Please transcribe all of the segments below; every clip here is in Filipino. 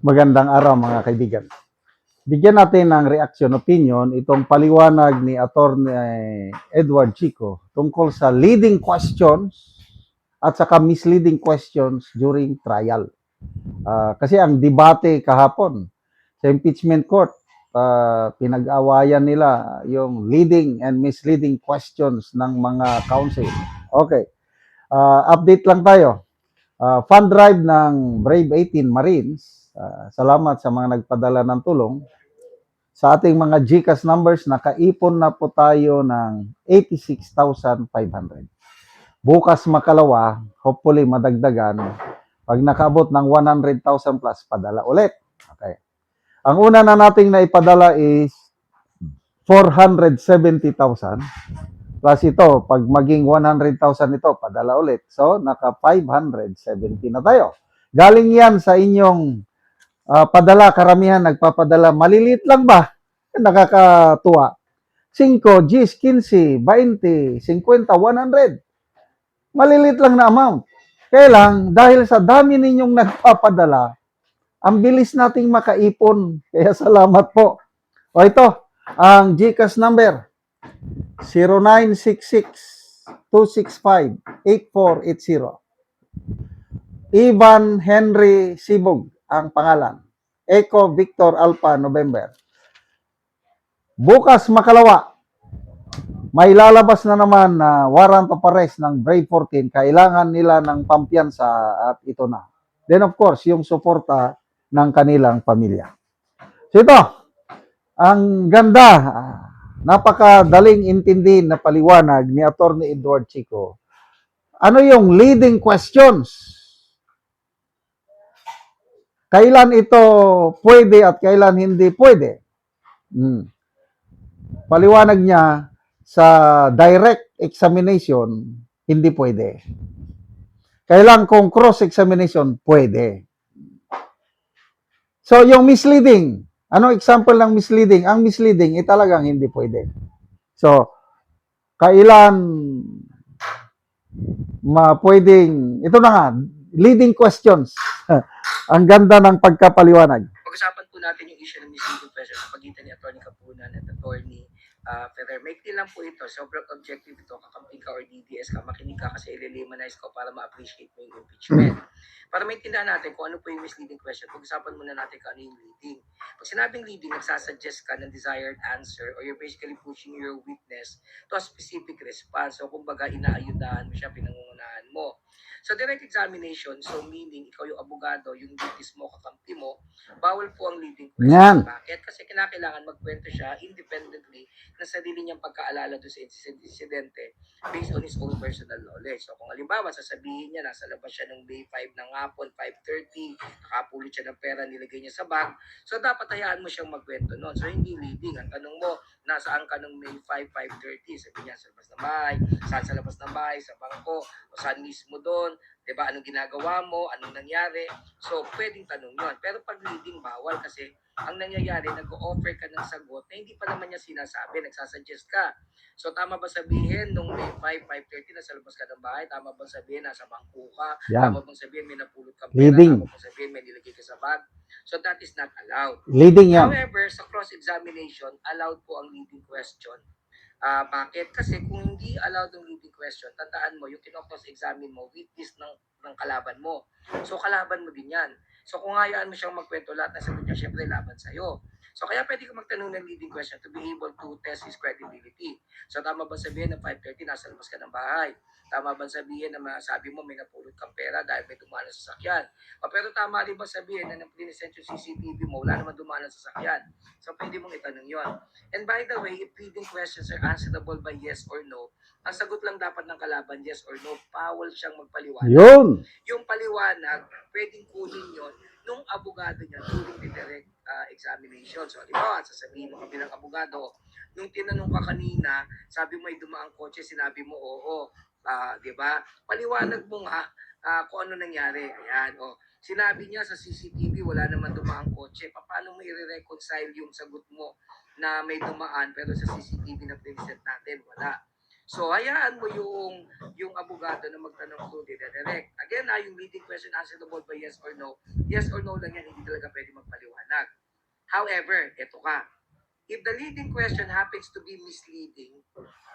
Magandang araw mga kaibigan. Bigyan natin ng reaction opinion itong paliwanag ni Attorney Edward Chico tungkol sa leading questions at saka misleading questions during trial. Kasi ang debate kahapon sa impeachment court, pinag-awayan nila yung leading and misleading questions ng mga counsel. Okay, update lang tayo. Fund drive ng Brave 18 Marines. Salamat sa mga nagpadala ng tulong. Sa ating mga GCash numbers, nakaipon na po tayo ng 86,500. Bukas makalawa, hopefully madagdagan. Pag nakaabot ng 100,000 plus, padala ulit. Okay. Ang una na nating naipadala is 470,000. Plus ito, pag maging 100,000 ito, padala ulit. So, naka 570 na tayo. Galing yan sa inyong padala, karamihan nagpapadala. Malilit lang ba? Nakakatuwa. 5, 10, 15, 20, 50, 100. Malilit lang na amount. Kaya lang, dahil sa dami ninyong nagpapadala, ang bilis nating makaipon. Kaya salamat po. O ito, ang GCash number, 0966-265-8480. Ivan Henry Sibog ang pangalan. Echo Victor Alpha November. Bukas makalawa, may lalabas na naman na warrant of arrest ng Brave 14. Kailangan nila ng pampiyansa at ito na. Then of course, yung suporta ng kanilang pamilya. So ito, ang ganda, napakadaling intindihin na paliwanag ni Attorney Edward Chico. Ano yung leading questions? Kailan ito pwede at kailan hindi pwede? Paliwanag niya, sa direct examination, hindi pwede. Kailan kung cross-examination, pwede. So, yung misleading, ano example ng misleading? Ang misleading, talagang hindi pwede. So, kailan pwedeng, ito na nga, leading questions. Ang ganda ng pagkapaliwanag. Pag-usapan po natin yung issue ng misleading question sa pagitan ni Atty. Kapunan at Atty. Ferrer. Maikli lang po ito. Sobrang objective ito. Kakampi ka or DDS ka, makinig ka kasi i-limanize ko para ma-appreciate mo yung impeachment. Para maintindihan natin kung ano po yung misleading question, pag-usapan muna natin kung ano yung leading. Pag sinabing leading, nagsasuggest ka ng desired answer or you're basically pushing your witness to a specific response. So, kumbaga, inaayudahan mo siya, pinangungunahan mo. So, direct examination, so meaning, ikaw yung abogado, yung witness mo, kakampi mo, bawal po ang leading question. Yan. Bakit? Kasi kinakailangan magkwento siya independently na sarili niyang pagkaalala doon sa insidente based on his own personal knowledge. So, kung halimbawa, sasabihin niya, nasa labas siya ng May 5 ng hapon, 5:30, nakapulot siya ng pera, nilagay niya sa bag. So, dapat hayaan mo siyang magkwento noon. So, hindi leading. Ang tanong mo, nasaan ka ng May 5, 5:30? Sabi niya, sa labas ng bahay. Saan sa labas ng bahay? Sa bangko. O saan mismo doon? Diba? Anong ginagawa mo? Anong nangyari? So, pwedeng tanong yun. Pero pag leading, bawal kasi ang nangyayari, nag-o-offer ka ng sagot na hindi pa naman niya sinasabi, nagsasuggest ka. So, tama ba sabihin, nung May 5, 5:30, nasa labas ka ng bahay? Tama ba sabihin, nasa bangko ka? Yan. Tama bang sabihin, may napulot ka pera? Leading. Tama bang sabihin, may nilagay ka sa bag? So, that is not allowed. Leading yan. However, sa cross-examination, allowed po ang leading question. Bakit? Kasi kung hindi allowed ang leading question, tandaan mo, yung kino-cross-examine mo, witness ng kalaban mo. So, kalaban mo din yan. So, kung hayaan mo siyang magkwento lahat na sagot niya, syempre laban sa'yo. So, kaya pwede ka magtanong ng leading question to be able to test his credibility. So, tama ba sabihin na 5:30, nasa labas ka ng bahay? Tama ba sabihin na sabi mo may napulot kang pera dahil may dumaan sa sasakyan? Pero tama rin ba sabihin na nang pininesent yung CCTV mo, wala naman dumaan sa sasakyan? So, pwede mong itanong yon. And by the way, if leading questions are answerable by yes or no, ang sagot lang dapat ng kalaban, yes or no, bawal siyang magpaliwanag. Yun. Yung paliwanag, pwedeng kunin yon nung abogado niya during the direct examination. So, sasabihin mo bilang abogado, nung tinanong ka kanina, sabi mo ay dumaang kotse, sinabi mo oo. Di ba? Paliwanag mo nga kung ano nangyari. Ayan, sinabi niya sa CCTV wala naman dumaang kotse. Paano mo i-reconcile yung sagot mo na may dumaan pero sa CCTV na present natin wala? So, hayaan mo yung abogado na magtanong to direct. Again, yung leading question answerable by yes or no. Yes or no lang yan, hindi talaga pwede magpaliwanag. However, ito ka. If the leading question happens to be misleading,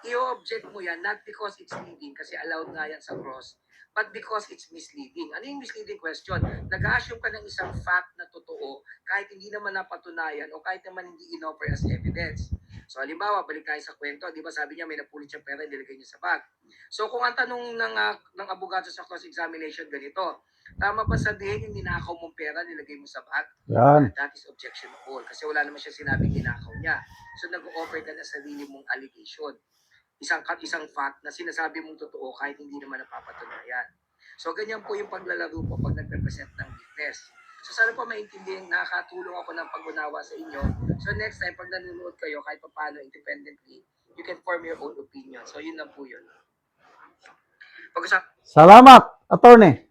i-object mo yan not because it's leading, kasi allowed nga yan sa cross, but because it's misleading. Ano yung misleading question? Nag-assume ka ng isang fact na totoo kahit hindi naman napatunayan o kahit naman hindi inoffer as evidence. So, halimbawa, balik tayo sa kwento. Di ba sabi niya may napulit siyang pera, nilagay niya sa bag. So, kung ang tanong ng abogado sa cross-examination ganito, tama ba sabihin yung ninakaw mong pera, nilagay mo sa bag? Yan. That is objectionable kasi wala naman siya sinabing ninakaw niya. So, nag-offer ka na sarili mong allegation. Isang fact na sinasabi mong totoo kahit hindi naman napapatunayan. So, ganyan po yung paglalaro po pag nag-represent ng witness. So, sana po maintindihan, nakakatulong ako ng pag-unawa sa inyo. So, next time, pag nanonood kayo, kahit pa paano, independently, you can form your own opinion. So, yun lang po yun. Salamat, attorney.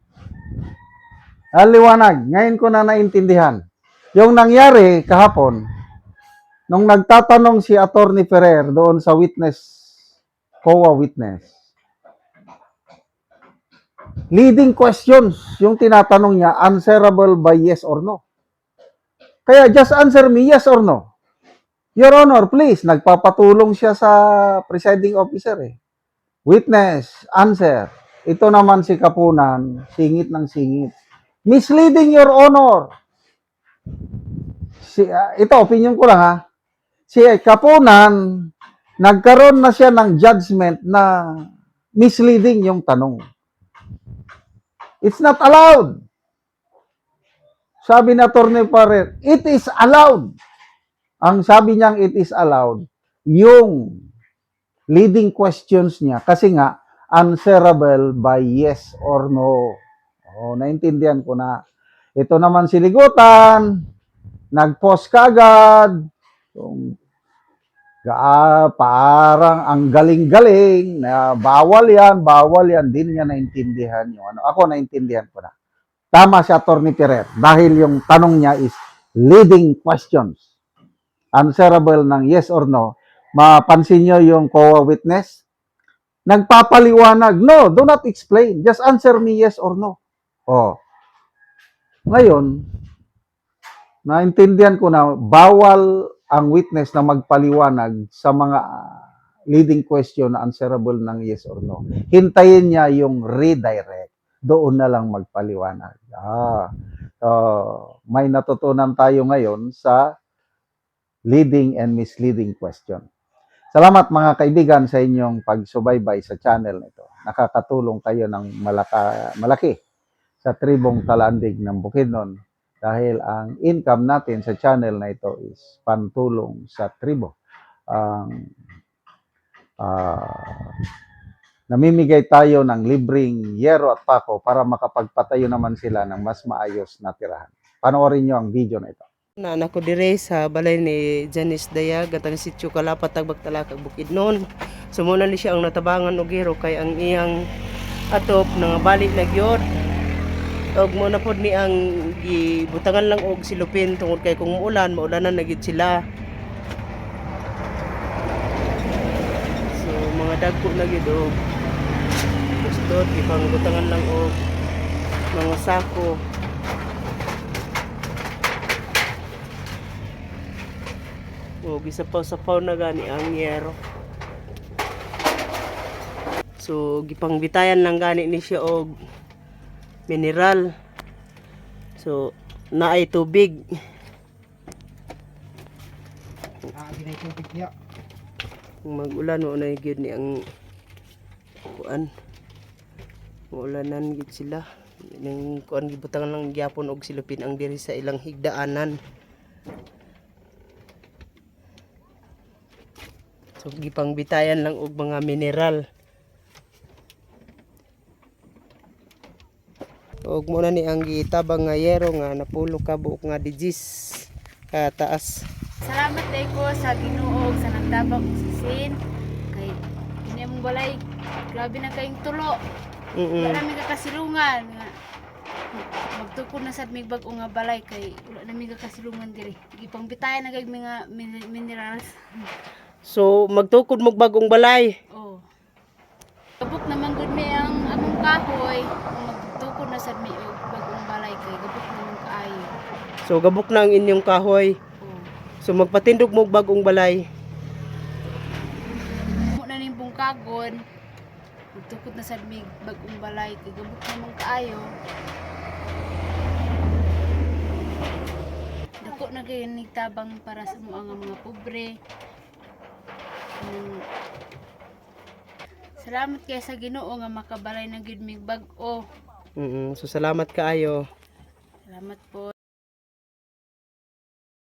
Liwanag. Ngayon ko na naintindihan. Yung nangyari kahapon, nung nagtatanong si Attorney Ferrer doon sa COA witness, leading questions yung tinatanong niya, answerable by yes or no. Kaya just answer me yes or no. Your Honor, please, nagpapatulong siya sa presiding officer eh. Witness, answer. Ito naman si Kapunan, singit ng singit. Misleading, Your Honor. Ito, opinion ko lang ha. Si Kapunan, nagkaroon na siya ng judgment na misleading yung tanong. It's not allowed. Sabi na Attorney Ferrer, it is allowed. Ang sabi niyang it is allowed, yung leading questions niya, kasi nga, answerable by yes or no. Oh, naintindihan ko na. Ito naman si Ligutan, nag-post kagad, parang ang galing-galing, na bawal yan, din niya naintindihan yung ano. Ako naintindihan ko na. Tama si Attorney Ferrer dahil yung tanong niya is leading questions. Answerable ng yes or no. Mapansin nyo yung COA witness, nagpapaliwanag, no, do not explain, just answer me yes or no. Oh. Ngayon, naintindihan ko na bawal ang witness na magpaliwanag sa mga leading question na answerable ng yes or no. Hintayin niya yung redirect. Doon na lang magpaliwanag. May natutunan tayo ngayon sa leading and misleading question. Salamat mga kaibigan sa inyong pagsubaybay sa channel nito. Nakakatulong kayo ng malaki sa tribong Talandig ng Bukidnon dahil ang income natin sa channel na ito is pantulong sa tribo. Namimigay tayo ng libreng yero at pako para makapagpatayo naman sila ng mas maayos na tirahan. Panoorin nyo ang video na ito. Na anak ko dire sa balay ni Janice Dayag atang sitio Kalapat Tagbag Talakag Bukidnon. Sumuna ni siya ang natabangan og gero kay ang iyang atop nangabalik na gyud. Og mo na pod ni ang gibutangan lang og silupin tungod kay kung maulanan na gid sila. So mga dagko na gid og gusto ipang butangan lang og mga sako. O gisapaw-sapaw na gani ang yero. So gipangbitayan lang gani ni siya og mineral. So naay tubig. Ginay tubig niya. Kung mag-ulan mo na gyud ni ang kuan. Maulanan gid sila. Ning kuan gibutangan lang gyapon og silupin ang diri sa ilang higdaanan. So gipangbitayan lang og mga mineral. Og mo na ni ang gitabang nga yero nga napulo ka buok nga digis ka taas. Salamat day ko sa Ginoo sa nagtabang sisin kay ini mong balay grabe na kayong tulo. Wala mi kakasilungan nga magtukod na sad mig bag-o nga balay kay wala na mi kakasilungan diri. Gipangbitayan na kay mga minerals. So magtukod mo bagong balay. Oh. Gabok naman gud mi ang among kahoy. Kung magtukod na sad mi og bagong balay kay gabok naman kaayo. So gabok na ang inyong kahoy. Oh. So magpatindog mo og bagong balay. Mo na ning bungkagon. Magtukod na sad mi bagong balay kay gabok naman kaayo. Dako na kay tabang para sa mga pobre. Salamat kay sa Ginoo nga makabalay na gid mig bag-o. So salamat kaayo. Salamat po.